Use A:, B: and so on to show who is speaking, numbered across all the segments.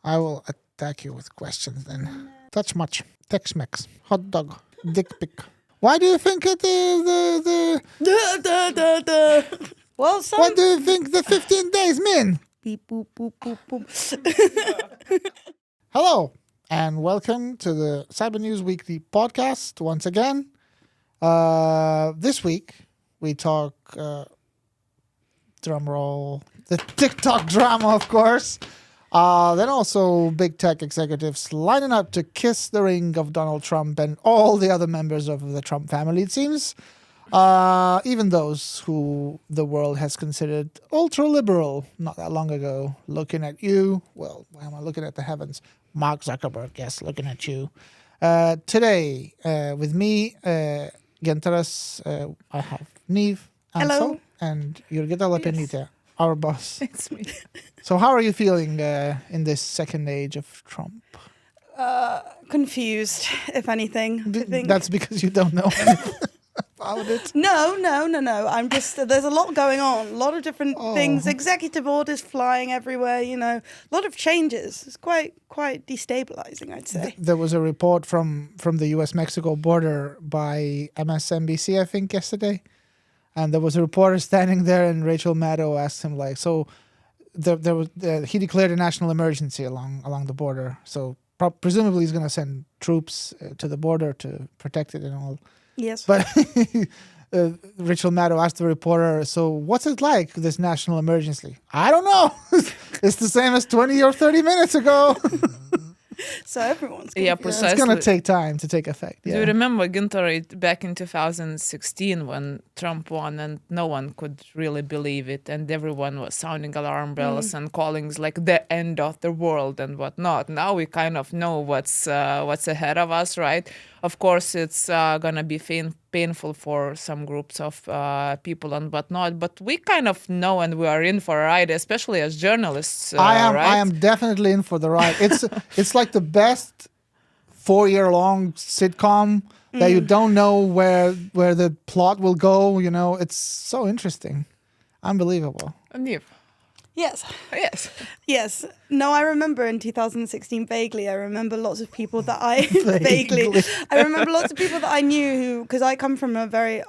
A: I will attack you with questions then. Touch much. Tex-Mex. Hot dog. Dick pic. Why do you think it is
B: Well, some...
A: What do you think the 15 days mean?
B: Beep, boop, boop, boop, boop.
A: Hello, and welcome to the Cyber News Weekly podcast once again. This week, we talk, drum roll, the TikTok drama, of course. Then also big tech executives lining up to kiss the ring of Donald Trump and all the other members of the Trump family, it seems. Even those who the world has considered ultra-liberal not that long ago. Looking at you. Well, why am I looking at the heavens? Mark Zuckerberg, yes, looking at you. Today, with me, Gintaras, I have Neve,
B: Hello.
A: and Jurgita Lepenita, our boss.
B: It's me.
A: So how are you feeling in this second age of Trump?
B: Confused, if anything. I think.
A: That's because you don't know anything about it.
B: No. I'm just, there's a lot going on. A lot of different things. Executive orders flying everywhere, a lot of changes. It's quite destabilizing, I'd say.
A: There was a report from the US-Mexico border by MSNBC, I think, yesterday. And there was a reporter standing there, and Rachel Maddow asked him, so he declared a national emergency along the border. So presumably he's going to send troops to the border to protect it and all.
B: Yes.
A: But Rachel Maddow asked the reporter, so what's it like, this national emergency? I don't know. It's the same as 20 or 30 minutes ago.
B: So everyone's going
C: Yeah, precisely.
A: It's going to take time to take effect.
C: Do you remember, Günther, back in 2016 when Trump won and no one could really believe it and everyone was sounding alarm bells and calling like the end of the world and whatnot. Now we kind of know what's ahead of us, right? Of course, it's going to be painful for some groups of people and whatnot, but we kind of know and we are in for a ride, especially as journalists.
A: I
C: right?
A: am definitely in for the ride. It's like the best 4-year-long sitcom that you don't know where the plot will go. It's so interesting, unbelievable.
C: Neve.
B: Yes.
C: Yes.
B: Yes. No, I remember in 2016 vaguely. I remember lots of people that I
A: Vaguely.
B: I remember lots of people that I knew who, because I come from a very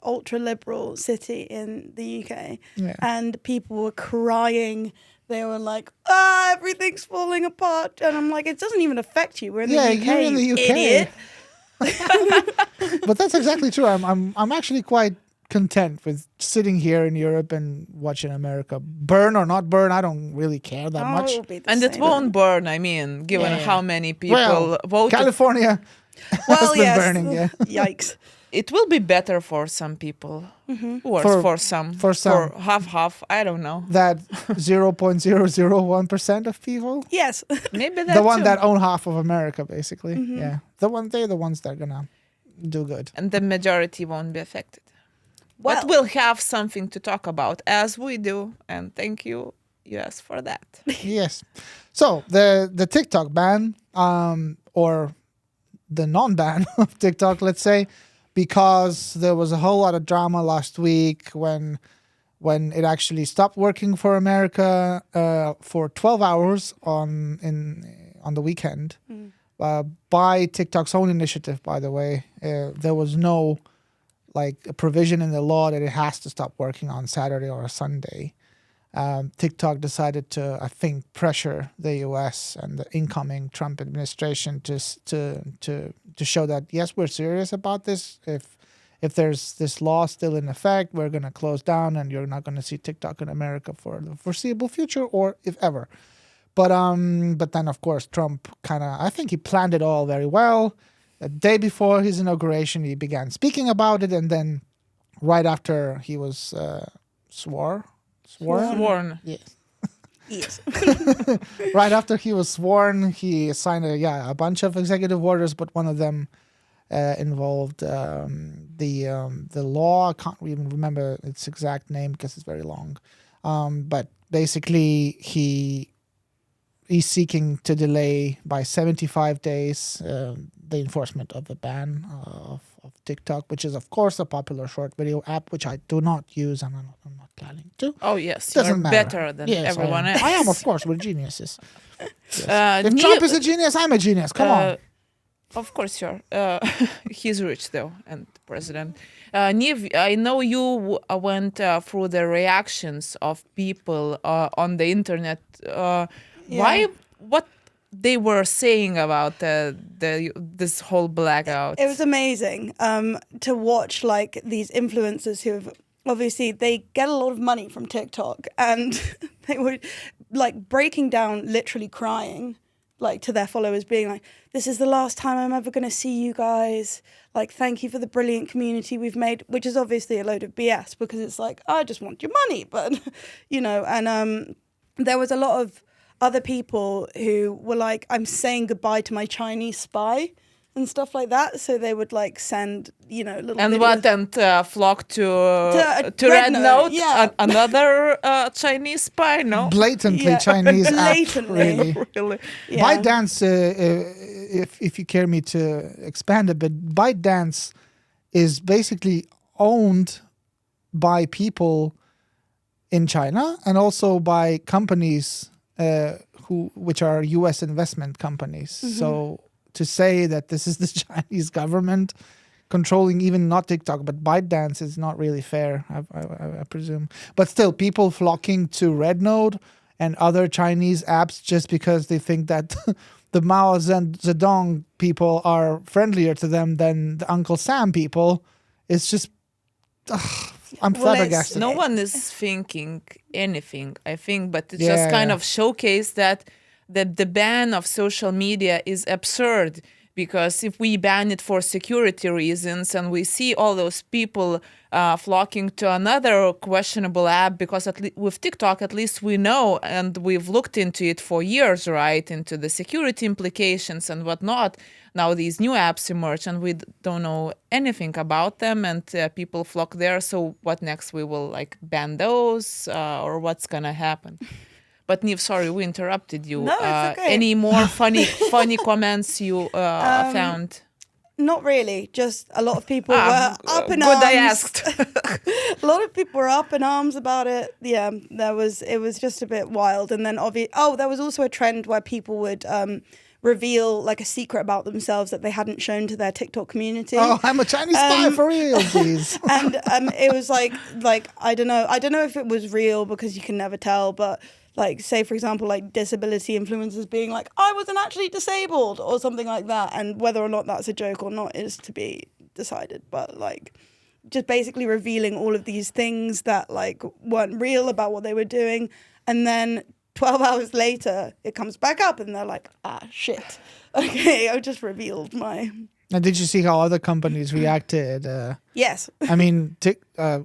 B: ultra liberal city in the UK,
A: Yeah.
B: and people were crying. They were like, everything's falling apart, and I'm like, it doesn't even affect you. We're in the UK.
A: You're in the
B: you
A: UK.
B: Idiot.
A: But that's exactly true. I'm actually quite content with sitting here in Europe and watching America burn or not burn. I don't really care that much.
B: It'll be the
C: And it
B: same.
C: won't burn, given
A: Yeah.
C: how many people voted.
A: California has
B: Well,
A: been
B: yes.
A: burning. Yeah.
B: Yikes.
C: It will be better for some people. Worse for some.
A: for some.
C: For half. I don't know.
A: That 0.001% of people.
B: Yes.
C: Maybe that
A: The one
C: too.
A: that own half of America, basically. Yeah. They're the ones that are gonna do good.
C: And the majority won't be affected.
B: Well,
C: But we'll have something to talk about, as we do. And thank you, US, for that.
A: Yes. So the TikTok ban, or the non-ban of TikTok, let's say, because there was a whole lot of drama last week when it actually stopped working for America for 12 hours on the weekend by TikTok's own initiative. By the way, there was no a provision in the law that it has to stop working on Saturday or Sunday. TikTok decided to, I think, pressure the U.S. and the incoming Trump administration to show that, yes, we're serious about this. If there's this law still in effect, we're going to close down, and you're not going to see TikTok in America for the foreseeable future, or if ever. But then, of course, Trump I think he planned it all very well. The day before his inauguration, he began speaking about it, and then right after he was sworn. Yes.
B: yes.
A: Right after he was sworn, he signed a bunch of executive orders, but one of them involved the law. I can't even remember its exact name because it's very long. But basically, he's seeking to delay by 75 days the enforcement of the ban of TikTok, which is, of course, a popular short video app, which I do not use, and I'm not planning to.
C: Oh yes,
A: Doesn't
C: you're
A: matter.
C: better than
A: Yes,
C: everyone
A: I am.
C: else.
A: I am, of course. We're geniuses. Yes. If
C: Neil-
A: Trump is a genius, I'm a genius. Come on.
C: Of course, sure. He's rich though, and president. Niv, I know you went through the reactions of people on the internet. Why? What they were saying about this whole blackout?
B: It was amazing to watch like these influencers who have obviously they get a lot of money from TikTok and they were like breaking down, literally crying like to their followers, being like, this is the last time I'm ever going to see you guys. Like, thank you for the brilliant community we've made, which is obviously a load of BS because it's like, I just want your money. But, you know, and there was a lot of other people who were like, I'm saying goodbye to my Chinese spy and stuff like that. So they would like send, you know, little
C: and
B: videos.
C: what and flock to Red Note,
B: yeah.
C: another Chinese spy, no?
A: Blatantly
B: Yeah.
A: Chinese
B: Blatantly.
A: app, really.
C: Really?
B: Yeah.
A: ByteDance, if you care me to expand a bit, ByteDance is basically owned by people in China and also by companies which are U.S. investment companies. So to say that this is the Chinese government controlling even not TikTok but ByteDance is not really fair, I presume. But still, people flocking to Rednode and other Chinese apps just because they think that the Mao Zedong people are friendlier to them than the Uncle Sam people is just... I'm
B: Well,
A: flabbergasted.
C: No one is thinking anything, I think, but it
A: Yeah,
C: just kind
A: yeah.
C: of showcased that the ban of social media is absurd, because if we ban it for security reasons and we see all those people flocking to another questionable app, because with TikTok at least we know, and we've looked into it for years, right, into the security implications and whatnot. Now these new apps emerge and we don't know anything about them, and people flock there. So what next? We will like ban those or what's gonna happen? But Niv, sorry, we interrupted you.
B: No, it's okay.
C: Any more funny comments you found?
B: Not really. Just a lot of people were up in
C: good
B: arms.
C: I asked.
B: A lot of people were up in arms about it. Yeah, it was just a bit wild. And then there was also a trend where people would reveal like a secret about themselves that they hadn't shown to their TikTok community.
A: Oh, I'm a Chinese spy for real, jeez.
B: And it was like I don't know if it was real because you can never tell, but like say for example like disability influencers being like, I wasn't actually disabled or something like that, and whether or not that's a joke or not is to be decided, but like just basically revealing all of these things that like weren't real about what they were doing, and then 12 hours later it comes back up and they're like, shit, okay, I just revealed my...
A: And did you see how other companies reacted?
B: Yes.
A: I mean,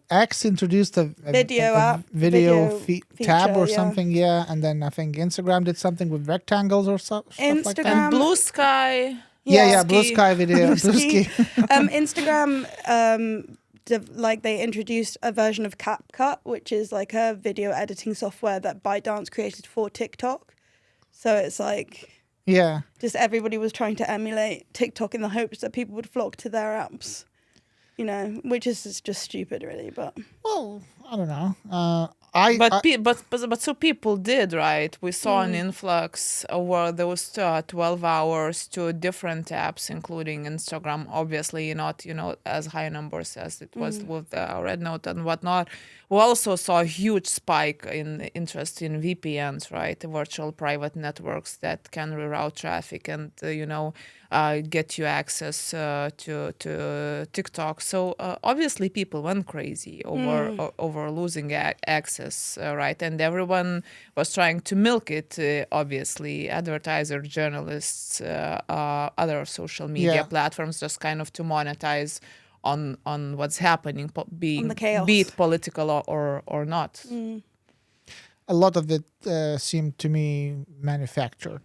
A: X introduced a
B: Video app,
A: video
B: video
A: tab or
B: feature, yeah.
A: something, yeah. And then I think Instagram did something with rectangles or stuff like that.
B: Instagram-
C: And Blue Sky.
A: Yeah, Blue
C: Ski.
A: Sky video. Blue Ski.
B: Instagram, they introduced a version of CapCut, which is like a video editing software that ByteDance created for TikTok. So it's like...
A: Yeah.
B: Just everybody was trying to emulate TikTok in the hopes that people would flock to their apps, you know, which is just stupid, really. But
A: Well, I don't know.
C: But so people did, right? We saw an influx where there was 12 hours to different apps, including Instagram, obviously not, as high numbers as it was with Red Note and whatnot. We also saw a huge spike in interest in VPNs, right? Virtual private networks that can reroute traffic and, get you access to TikTok. So obviously people went crazy over losing access, right? And everyone was trying to milk it, obviously, advertiser, journalists, other social media platforms, just kind of to monetize on what's happening,
B: On the chaos.
C: be it political or not.
A: A lot of it seemed to me manufactured.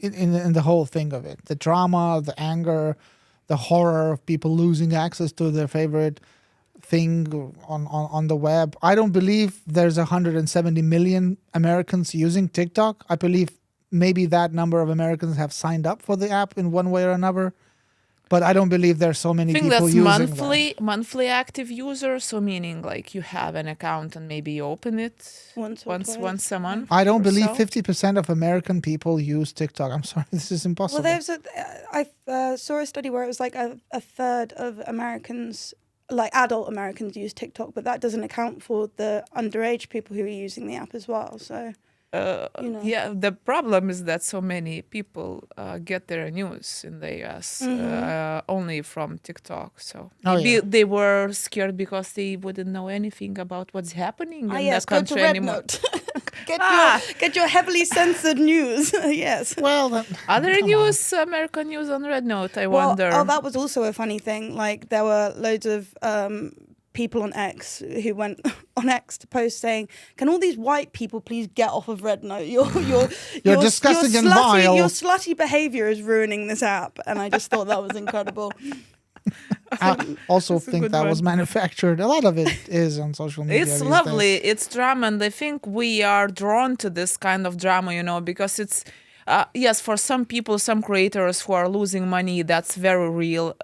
A: In the whole thing of it, the drama, the anger, the horror of people losing access to their favorite thing on the web. I don't believe there's 170 million Americans using TikTok. I believe maybe that number of Americans have signed up for the app in one way or another. But I don't believe there's so many
C: I think
A: people
C: that's
A: using that.
C: monthly active users. So meaning like you have an account and maybe you open it
B: Once or twice.
C: once a month.
A: I don't
C: or
A: believe
C: so.
A: 50% of American people use TikTok. I'm sorry, this is impossible.
B: Well, I saw a study where it was like a third of Americans, like adult Americans, use TikTok, but that doesn't account for the underage people who are using the app as well. So, you know.
C: Yeah, the problem is that so many people get their news in the US only from TikTok. So
A: Oh,
C: maybe
A: yeah.
C: they were scared because they wouldn't know anything about what's happening in
B: Yes,
C: the
B: go to
C: country
B: Red
C: anymore.
B: Note. get
C: Ah.
B: your heavily censored news. Yes.
A: Well, then,
C: Other
A: come on.
C: news, American news on Red Note, I
B: Well,
C: wonder.
B: oh, that was also a funny thing. Like there were loads of people on X who went on X to post saying, "Can all these white people please get off of Red Note? You're
A: disgusting and
B: slutty,
A: vile."
B: Your slutty behavior is ruining this app." And I just thought that was incredible.
A: I also
C: That's a
A: think
C: good
A: that was
C: one.
A: manufactured. A lot of it is on social media.
C: It's
A: these
C: lovely.
A: days.
C: It's drama, and I think we are drawn to this kind of drama, because it's yes, for some people, some creators who are losing money, that's very real.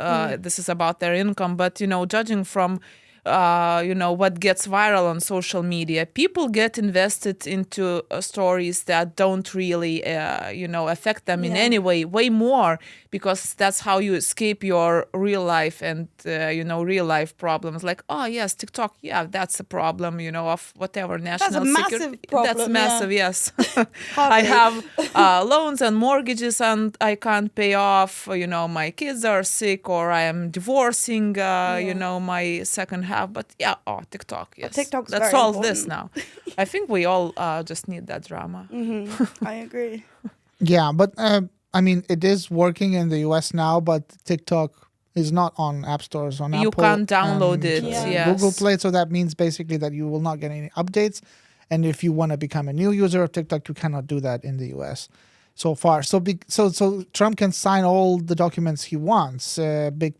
C: This is about their income, but judging from what gets viral on social media, people get invested into stories that don't really affect them in
B: Yeah.
C: any way more, because that's how you escape your real life and real life problems, like, oh yes, TikTok, yeah, that's a problem, of whatever national
B: massive
C: security.
B: problem,
C: That's massive, yes. I
B: Hardly.
C: have loans and mortgages and I can't pay off, my kids are sick, or I am divorcing my second half. But yeah, TikTok, yes.
B: TikTok's
C: Let's
B: very
C: solve this
B: important.
C: now. I think we all just need that drama.
B: I agree.
A: Yeah, but I mean, it is working in the US now, but TikTok is not on app stores on
C: You
A: Apple.
C: can't download
A: and,
C: it,
B: Yeah.
C: yes.
A: Google Play. So that means basically that you will not get any updates. And if you want to become a new user of TikTok, you cannot do that in the US so far. So Trump can sign all the documents he wants,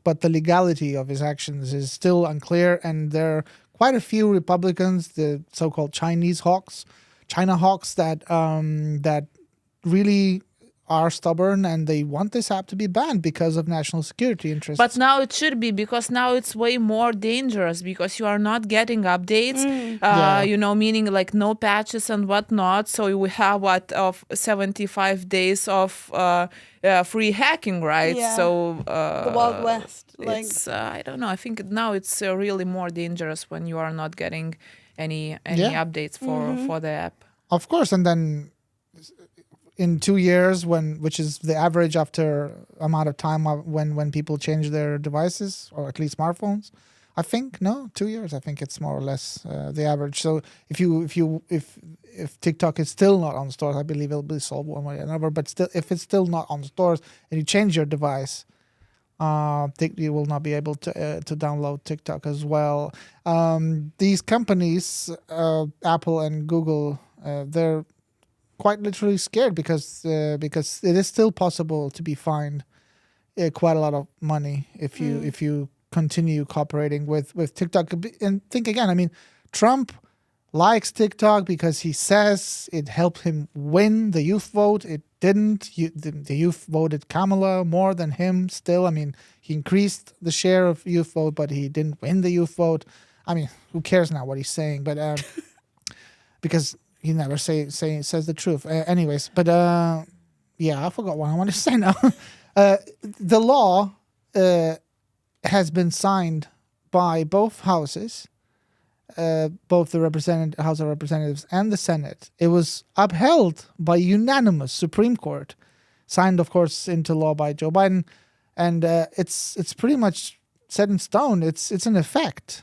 A: but the legality of his actions is still unclear. And there are quite a few Republicans, the so-called China hawks, that really are stubborn and they want this app to be banned because of national security interests.
C: But now it should be, because now it's way more dangerous, because you are not getting updates,
A: Yeah.
C: meaning like no patches and whatnot. So we have of 75 days of free hacking, right?
B: Yeah.
C: So
B: The Wild West. Like,
C: it's I don't know. I think now it's really more dangerous when you are not getting any
A: Yeah.
C: updates for the app.
A: Of course, and then in 2 years, which is the average after amount of time when people change their devices, or at least smartphones, I think 2 years. I think it's more or less the average. So if TikTok is still not on stores, I believe it'll be sold one way or another. But still, if it's still not on stores and you change your device, you will not be able to download TikTok as well. These companies, Apple and Google, they're quite literally scared because it is still possible to be fined quite a lot of money if you continue cooperating with TikTok. And think again, I mean, Trump likes TikTok because he says it helped him win the youth vote. It didn't. The youth voted Kamala more than him still. I mean, he increased the share of youth vote, but he didn't win the youth vote. I mean, who cares now what he's saying? But because he never says the truth. Anyways, but yeah, I forgot what I wanted to say now. The law has been signed by both houses, both the House of Representatives and the Senate. It was upheld by unanimous Supreme Court, signed, of course, into law by Joe Biden, and it's pretty much set in stone. It's in effect.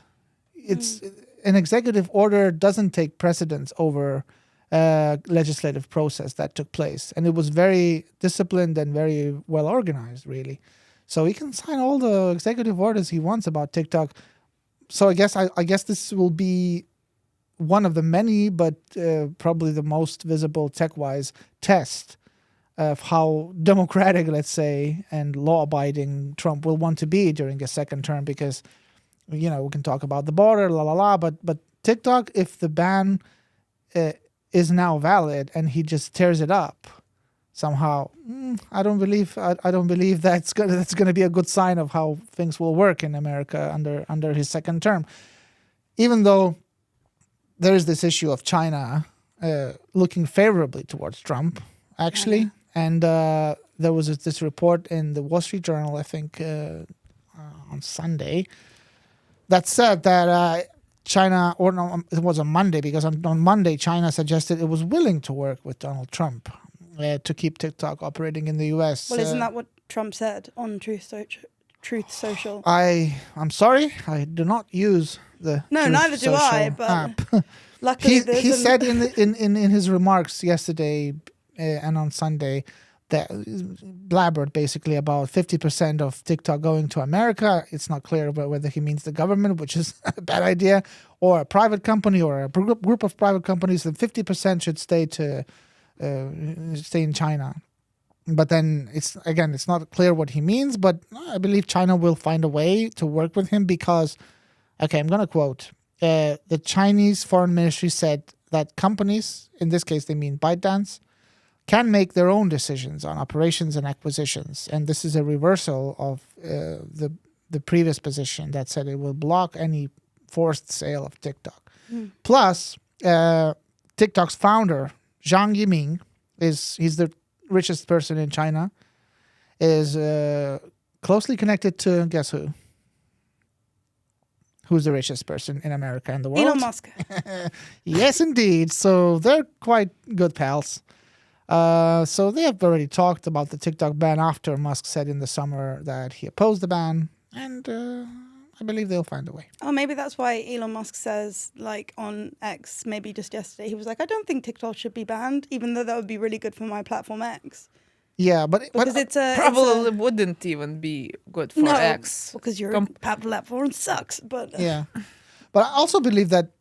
A: It's an executive order doesn't take precedence over legislative process that took place, and it was very disciplined and very well organized, really. So he can sign all the executive orders he wants about TikTok. So I guess this will be one of the many, but probably the most visible tech-wise test of how democratic, let's say, and law-abiding Trump will want to be during his second term, because we can talk about the border, but TikTok, if the ban is now valid and he just tears it up, somehow. I don't believe. I don't believe that's gonna be a good sign of how things will work in America under his second term. Even though there is this issue of China looking favorably towards Trump, actually, and there was this report in the Wall Street Journal, I think, on Sunday, that said that China, or no, it was on Monday, because on Monday China suggested it was willing to work with Donald Trump to keep TikTok operating in the U.S.
B: Well, isn't that what Trump said on Truth Social?
A: I'm sorry, I do not use the
B: No,
A: Truth
B: Neither do
A: Social
B: I. But
A: app.
B: luckily,
A: He said in his remarks yesterday and on Sunday that blabbered basically about 50% of TikTok going to America. It's not clear about whether he means the government, which is a bad idea, or a private company or a group of private companies. And 50% should stay in China. But then it's not clear what he means. But I believe China will find a way to work with him because, okay, I'm going to quote. The Chinese Foreign Ministry said that companies, in this case they mean ByteDance, can make their own decisions on operations and acquisitions. And this is a reversal of the previous position that said it will block any forced sale of TikTok. Plus, TikTok's founder, Zhang Yiming, he's the richest person in China, is closely connected to, guess who? Who's the richest person in America and the world?
B: Elon Musk.
A: Yes, indeed. So they're quite good pals. So they have already talked about the TikTok ban after Musk said in the summer that he opposed the ban. And I believe they'll find a way.
B: Oh, maybe that's why Elon Musk says, like on X, maybe just yesterday, he was like, I don't think TikTok should be banned, even though that would be really good for my platform X.
A: Yeah, but
B: Because
C: Probably wouldn't even be good for X.
B: Because your platform sucks. But
A: yeah, but I also believe that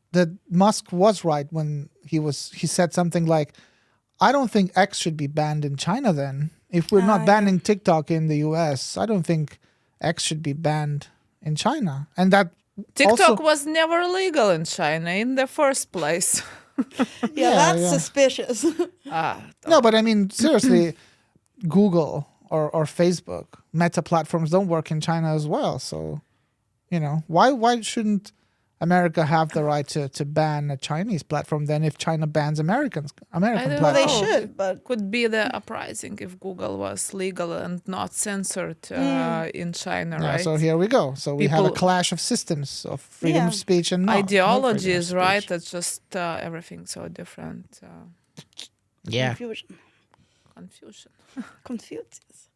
A: Musk was right when he said something like, I don't think X should be banned in China then. If we're not banning TikTok in the US, I don't think X should be banned in China. And that
C: TikTok was never legal in China in the first place.
B: that's suspicious.
A: No, but I mean, seriously, Google or Facebook, Meta platforms don't work in China as well. So, why shouldn't America have the right to ban a Chinese platform then if China bans American platforms?
B: Well, they should, but
C: could be the uprising if Google was legal and not censored in China, right?
A: So here we go. So we have a clash of systems of freedom of speech and
C: ideologies, right? It's just everything's so different. Confusion.
B: Confucius.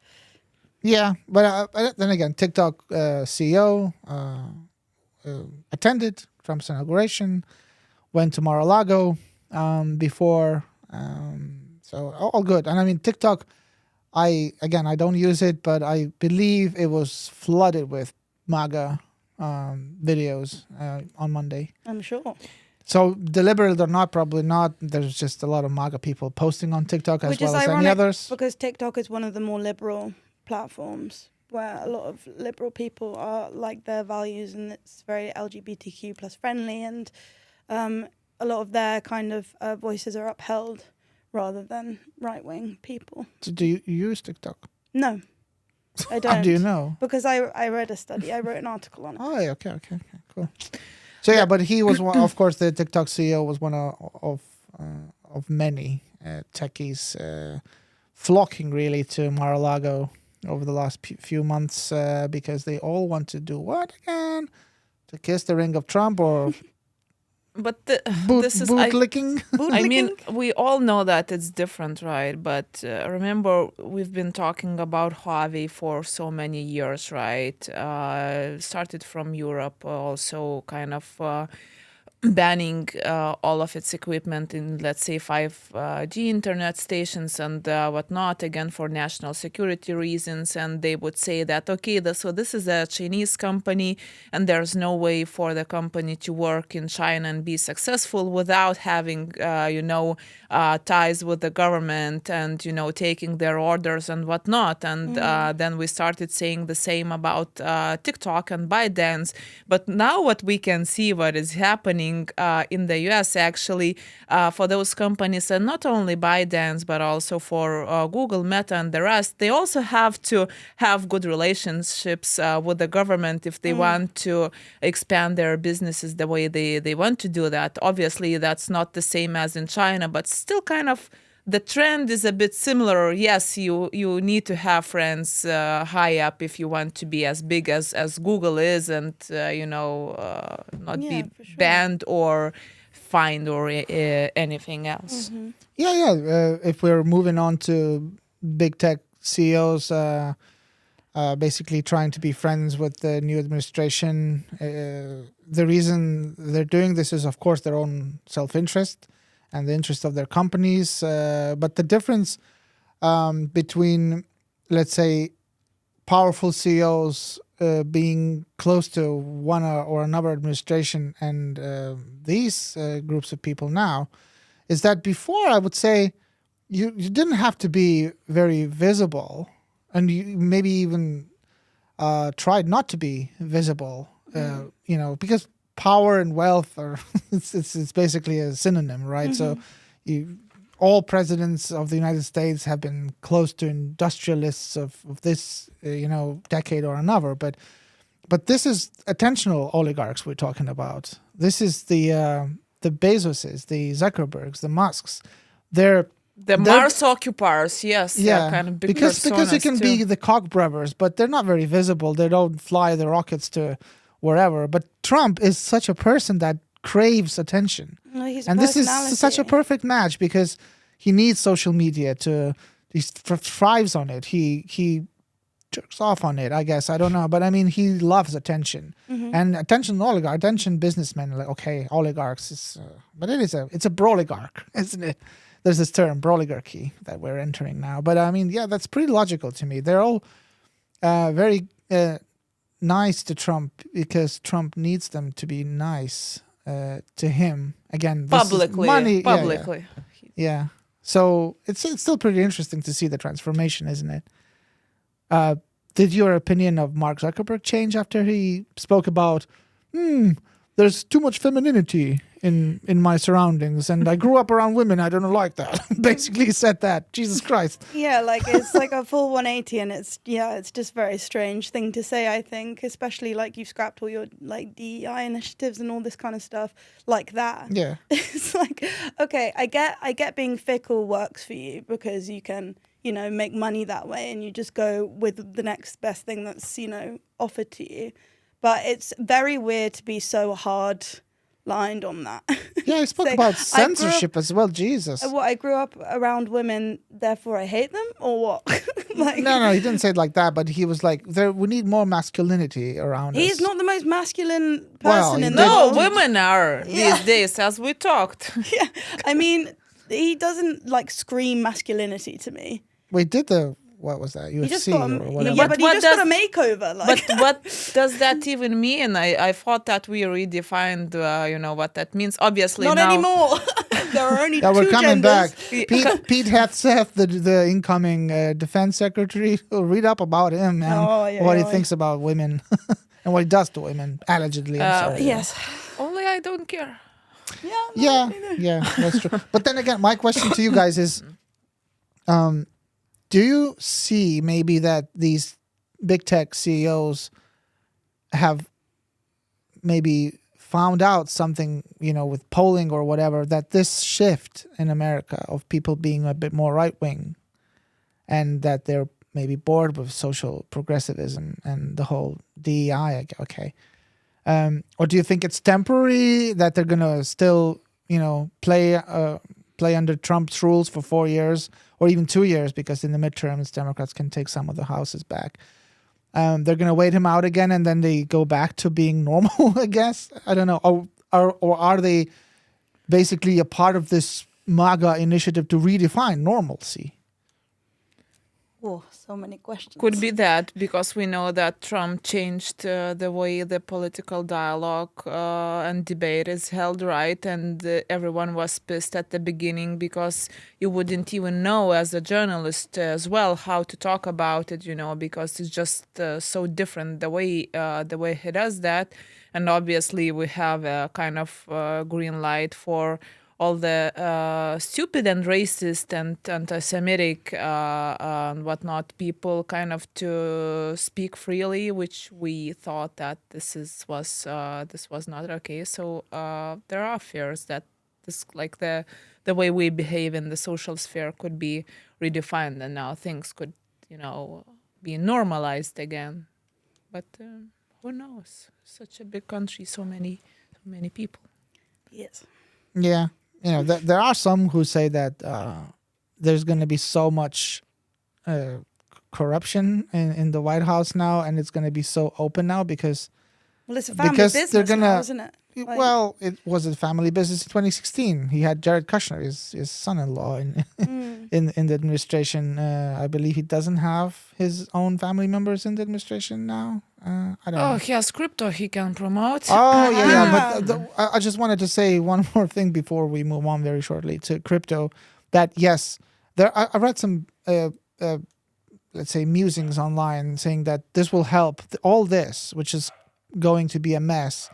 A: Yeah, but then again, TikTok CEO attended Trump's inauguration, went to Mar-a-Lago before, so all good. And I mean, TikTok, I don't use it, but I believe it was flooded with MAGA videos on Monday.
B: I'm sure.
A: So deliberate or not, probably not. There's just a lot of MAGA people posting on TikTok as well as any others.
B: Because TikTok is one of the more liberal platforms where a lot of liberal people are like their values, and it's very LGBTQ plus friendly, and a lot of their kind of voices are upheld rather than right wing people.
A: So do you use TikTok?
B: No, I don't.
A: How do you know?
B: Because I read a study. I wrote an article on it.
A: Oh, yeah, okay, cool. So yeah, but he was one. Of course, the TikTok CEO was one of many techies flocking really to Mar-a-Lago over the last few months because they all want to do what again? To kiss the ring of Trump or
C: But
A: this is bootlicking?
C: I mean, we all know that it's different, right? But remember, we've been talking about Huawei for so many years, right? Started from Europe, also kind of banning all of its equipment in, let's say, 5G internet stations and whatnot, again, for national security reasons. And they would say that, okay, so this is a Chinese company, and there's no way for the company to work in China and be successful without having, ties with the government and, taking their orders and whatnot. And then we started saying the same about TikTok and ByteDance. But now what we can see, what is happening, happening in the US actually for those companies, and not only ByteDance, but also for Google, Meta, and the rest. They also have to have good relationships with the government if they want to expand their businesses the way they want to do that. Obviously, that's not the same as in China, but still kind of the trend is a bit similar. Yes, you need to have friends high up if you want to be as big as Google is, and not be
B: for sure.
C: banned or fined or anything else.
A: If we're moving on to big tech CEOs basically trying to be friends with the new administration, the reason they're doing this is, of course, their own self-interest and the interest of their companies. But the difference between, let's say, powerful CEOs being close to one or another administration and these groups of people now is that before, I would say, you didn't have to be very visible, and you maybe even tried not to be visible, because power and wealth are it's basically a synonym, right? So all presidents of the United States have been close to industrialists of this decade or another, but this is attentional oligarchs we're talking about. This is the Bezoses, the Zuckerbergs, the Musks. They're
C: Mars occupiers, yes, they're kind of big
A: because you can
C: too.
A: be the Koch brothers, but they're not very visible. They don't fly the rockets to wherever. But Trump is such a person that craves attention, and this is such a perfect match because he needs social media he thrives on it. He jerks off on it, I guess. I don't know, but I mean, he loves attention and attention businessmen. Like, okay, oligarchs but it's a broligarch, isn't it? There's this term, broligarchy, that we're entering now. But I mean, yeah, that's pretty logical to me. They're all very nice to Trump because Trump needs them to be nice to him. Again, this
C: publicly,
A: is money.
C: publicly.
A: Yeah. So it's still pretty interesting to see the transformation, isn't it? Did your opinion of Mark Zuckerberg change after he spoke about, there's too much femininity in my surroundings, and I grew up around women, I don't like that. Basically said that. Jesus Christ.
B: Yeah, like it's like a full 180, and it's just a very strange thing to say, I think, especially like you've scrapped all your like DEI initiatives and all this kind of stuff like that.
A: Yeah.
B: It's like, okay, I get being fickle works for you because you can, make money that way, and you just go with the next best thing that's, offered to you. But it's very weird to be so hard lined on that.
A: Yeah, I spoke about censorship as well. Jesus.
B: What, I grew up around women, therefore I hate them, or what?
A: No, he didn't say it like that, but he was like, we need more masculinity around us.
B: He's not the most masculine person in the
C: No,
B: world.
C: women are these days, as we talked.
B: Yeah, I mean, he doesn't scream masculinity to me.
A: We did what was that? UFC
B: He just got
A: or whatever.
B: but he just got a makeover.
C: But what does that even mean? I thought that we redefined, what that means. Obviously,
B: not
C: now,
B: anymore. There are only two
A: we're coming
B: genders.
A: back. Pete Hegseth, the incoming defense secretary, will read up about him and what he thinks about women and what he does to women, allegedly. I'm sorry.
B: Yes.
C: only I don't care.
B: Yeah,
A: that's true. But then again, my question to you guys is, do you see maybe that these big tech CEOs have maybe found out something, with polling or whatever, that this shift in America of people being a bit more right-wing and that they're maybe bored with social progressivism and the whole DEI, okay. Or do you think it's temporary, that they're going to still, play under Trump's rules for 4 years or even 2 years, because in the midterms, Democrats can take some of the houses back. They're going to wait him out again, and then they go back to being normal, I guess. I don't know. Or are they basically a part of this MAGA initiative to redefine normalcy?
B: Oh, so many questions.
C: Could be that because we know that Trump changed the way the political dialogue and debate is held, right? And everyone was pissed at the beginning because you wouldn't even know as a journalist as well how to talk about it, because it's just so different the way he does that. And obviously we have a kind of green light for all the stupid and racist and anti-Semitic and whatnot people kind of to speak freely, which we thought that this was not okay. So there are fears that this like the way we behave in the social sphere could be redefined, and now things could be normalized again. But who knows? Such a big country, so many people.
B: Yes.
A: Yeah. There are some who say that there's going to be so much corruption in the White House now, and it's going to be so open now because
B: Well, it's a family
A: because
B: business
A: they're
B: now,
A: gonna.
B: isn't it? Like-
A: Well, it was a family business in 2016. He had Jared Kushner, his son-in-law, in the administration. I believe he doesn't have his own family members in the administration now. I don't know.
C: Oh, he has crypto he can promote.
A: Oh yeah.
B: Ah.
A: But I just wanted to say one more thing before we move on very shortly to crypto. That yes, I read some let's say musings online saying that this will help all this, which is going to be a mess,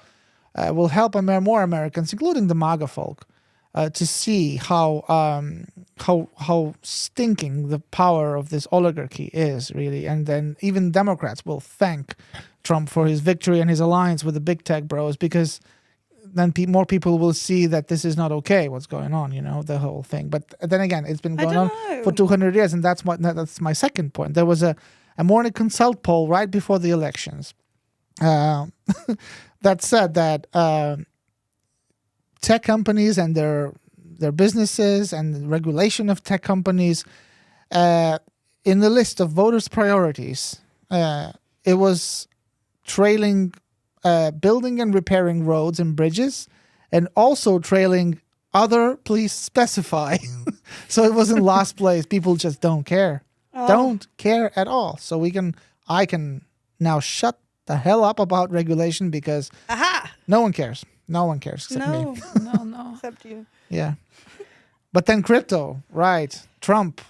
A: will help more Americans, including the MAGA folk, to see how stinking the power of this oligarchy is really, and then even Democrats will thank Trump for his victory and his alliance with the big tech bros, because then more people will see that this is not okay. What's going on? The whole thing. But then again, it's been going on for 200 years, and that's my second point. There was a Morning Consult poll right before the elections that said that tech companies and their businesses and the regulation of tech companies, in the list of voters' priorities, it was trailing building and repairing roads and bridges, and also trailing other, please specify. So it was in last place. People just don't care. Don't care at all. So I can now shut the hell up about regulation because no one cares. No one cares except me.
C: No.
B: Except you.
A: Yeah. But then crypto, right? Trump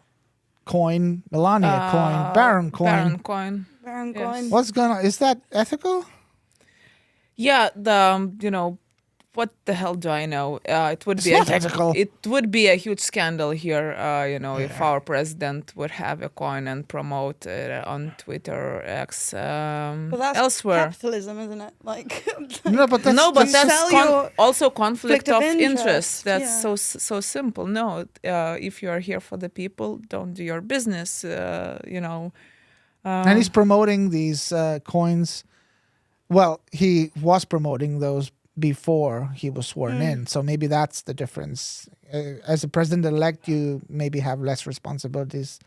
A: coin, Melania coin, Baron coin.
B: Baron
C: Yes.
B: coin.
A: What's going on? Is that ethical?
C: Yeah, what the hell do I know? It would
A: It's
C: be
A: not ethical.
C: It would be a huge scandal here. If our president would have a coin and promote it on Twitter, X,
B: Well, that's
C: elsewhere.
B: capitalism, isn't it? Like
A: No, but that's,
C: No, but that's
B: Sell your
C: also conflict
B: conflict of
C: of interest.
B: interest,
C: That's
B: yeah.
C: so simple. No, if you are here for the people, don't do your business.
A: and he's promoting these coins. Well, he was promoting those before he was sworn in, so maybe that's the difference. As a president-elect, you maybe have less responsibilities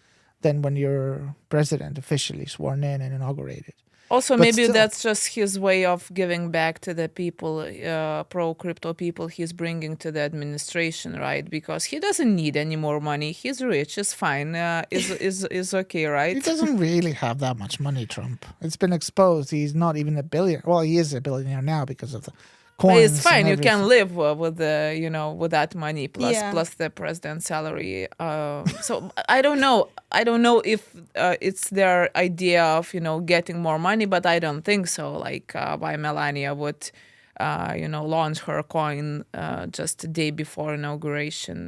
A: than when you're president, officially sworn in and inaugurated.
C: Also,
A: But
C: maybe
A: still-
C: that's just his way of giving back to the people, pro-crypto people he's bringing to the administration, right? Because he doesn't need any more money. He's rich. It's fine. Is okay, right?
A: He doesn't really have that much money, Trump. It's been exposed. He's not even a billionaire. Well, he is a billionaire now because of the
C: But
A: coins.
C: it's fine.
A: and
C: You can
A: everything.
C: live with with that money plus
B: Yeah.
C: plus the president's salary. So I don't know. I don't know if it's their idea of getting more money, but I don't think so. Like why Melania would launch her coin just a day before inauguration.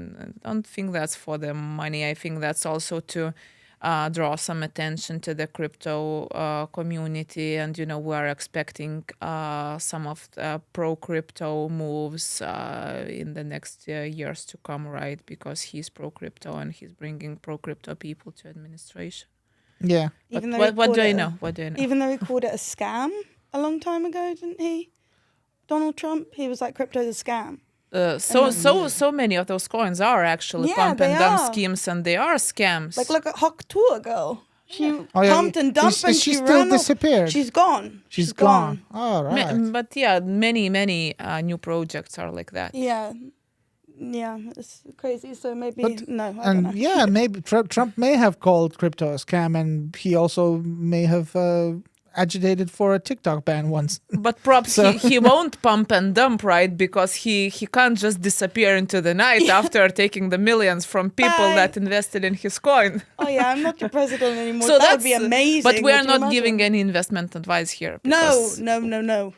C: I don't think that's for the money. I think that's also to draw some attention to the crypto community, and we are expecting some of the pro-crypto moves in the next years to come, right? Because he's pro-crypto and he's bringing pro-crypto people to administration.
A: Yeah.
B: Even though
C: What
B: he
C: do
B: called
C: I
B: it
C: know? What do I know?
B: Even though he called it a scam a long time ago, didn't he? Donald Trump, he was like, crypto's a scam.
C: So many of those coins are actually
B: Yeah,
C: pump and
B: they
C: dump
B: are.
C: schemes, and they are scams.
B: Like, look at Hawk Tour Girl. She
A: Oh, yeah.
B: pumped and dumped
A: Is
B: and
A: she
B: she
A: still
B: ran off.
A: disappeared?
B: She's gone.
A: She's gone. All
C: Ma-
A: right.
C: But yeah, many new projects are like that.
B: Yeah. Yeah, it's crazy. So maybe
A: But-
B: no, I don't
A: And
B: know.
A: yeah, maybe Trump may have called crypto a scam, and he also may have agitated for a TikTok ban once.
C: But perhaps
A: So-
C: he won't pump and dump, right? Because he can't just disappear into the night after taking the millions from people
B: Bye.
C: that invested in his coin.
B: Oh yeah, I'm not your president anymore.
C: So
B: That would be
C: that's-
B: amazing.
C: But we are
B: Would you
C: not giving
B: imagine?
C: any investment advice here.
B: No,
C: because-
B: no.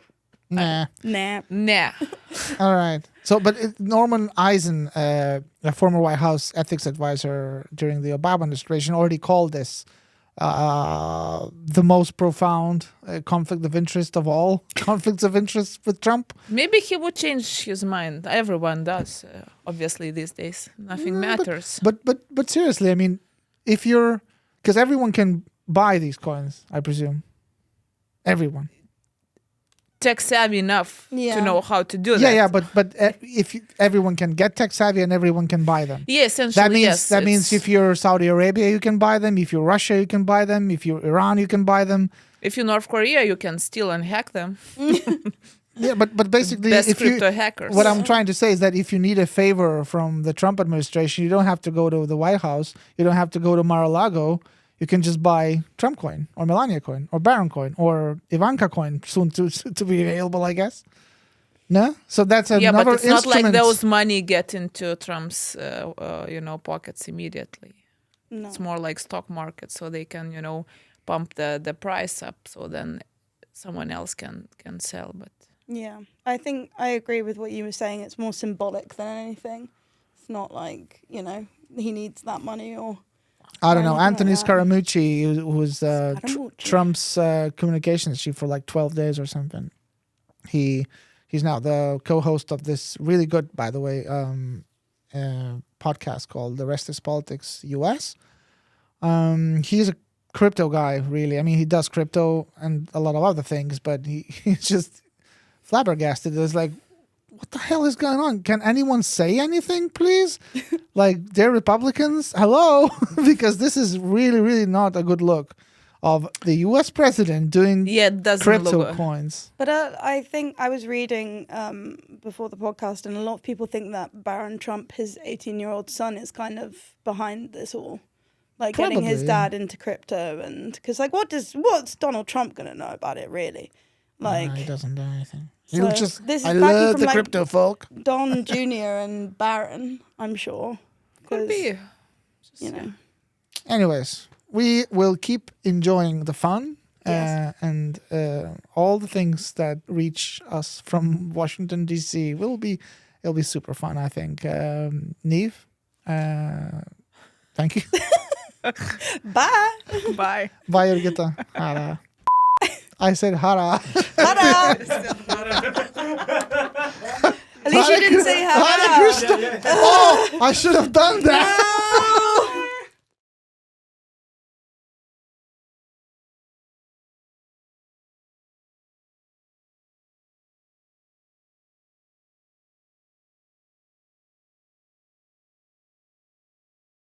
A: Nah.
B: Nah.
C: Nah.
A: All right. So, but Norman Eisen, a former White House ethics advisor during the Obama administration, already called this the most profound conflict of interest of all conflicts of interest with Trump.
C: Maybe he would change his mind. Everyone does, obviously, these days. Nothing matters.
A: But seriously, I mean, if you're, because everyone can buy these coins, I presume. Everyone.
C: Tech savvy enough
B: Yeah.
C: to know how to do that.
A: Yeah, but if everyone can get tech savvy and everyone can buy them.
C: Yeah, essentially,
A: That means
C: yes.
A: that means
C: it's-
A: if you're Saudi Arabia, you can buy them. If you're Russia, you can buy them. If you're Iran, you can buy them.
C: if you're North Korea, you can steal and hack them.
A: Yeah, but basically,
C: Best
A: if you,
C: crypto hackers.
A: what I'm trying to say is that if you need a favor from the Trump administration, you don't have to go to the White House. You don't have to go to Mar-a-Lago. You can just buy Trump coin or Melania coin or Barron coin or Ivanka coin, soon to be available, I guess. No, so that's another
C: Yeah, but it's not like
A: instrument.
C: those money get into Trump's, pockets immediately.
B: No.
C: It's more like stock market, so they can, pump the price up, so then someone else can sell. But
B: Yeah, I think I agree with what you were saying. It's more symbolic than anything. It's not like, he needs that money or...
A: I don't know.
B: anything
A: Anthony
B: like that.
A: Scaramucci, who was
B: Scaramucci.
A: Trump's communications chief for like 12 days or something. He's now the co-host of this really good, by the way, podcast called The Rest is Politics US. He's a crypto guy, really. I mean, he does crypto and a lot of other things, but he's just flabbergasted. It's like, what the hell is going on? Can anyone say anything, please? Like, they're Republicans? Hello? Because this is really, really not a good look of the U.S. president doing
C: yeah, it doesn't
A: crypto
C: look.
A: coins.
B: But I think I was reading before the podcast, and a lot of people think that Barron Trump, his 18-year-old son, is kind of behind this all. Like getting his
A: Probably.
B: dad into crypto, and because like what's Donald Trump gonna know about it really? Like
A: He doesn't do anything.
B: So
A: He'll just,
B: this is
A: I
B: backing
A: love
B: from,
A: the
B: like-
A: crypto folk.
B: Don Jr. and Barron, I'm sure.
C: Could
B: 'Cause,
C: be.
B: You know.
A: Anyways, we will keep enjoying the fun
B: Yes.
A: and all the things that reach us from Washington D.C. It'll be super fun, I think. Neve, thank you.
B: Bye.
C: Bye.
A: Bye, Jurgita. Hara. I said hara.
B: Ta-da. At least you didn't say
A: Hare
B: ha.
A: Krishna. Oh, I should have done that.